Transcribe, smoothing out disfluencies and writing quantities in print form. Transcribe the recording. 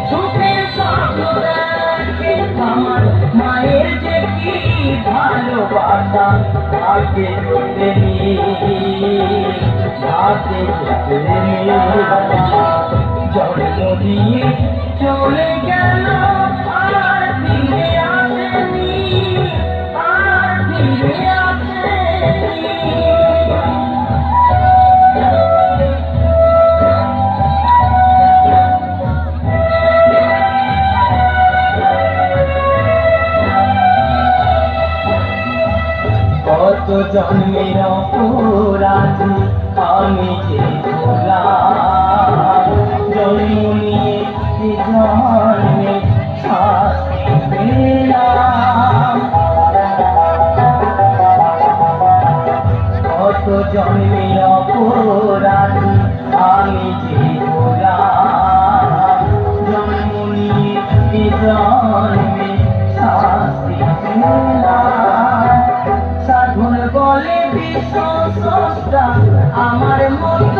সুখের স্বপ্ন দেখে আমার মায়ের যে কি ভালোবাসা ভাগ্যে জোটেনি, ভাগ্যে জোটেনি। জন্ম দিয়ে চলে গেল আর ফিরে আসেনি, আর ফিরে আসেনি। কত জন্মের অপরাধ আমি যে ভুলাম, জন্ম নিয়ে জন্মে শাস্তি পেলাম। কত জন্মের অপরাধ আমি যে ভুলাম, জন্ম নিয়ে জন্মে শাস্তি পেলাম। সাধন বলে বিশ্ব স্রষ্টা আমার মন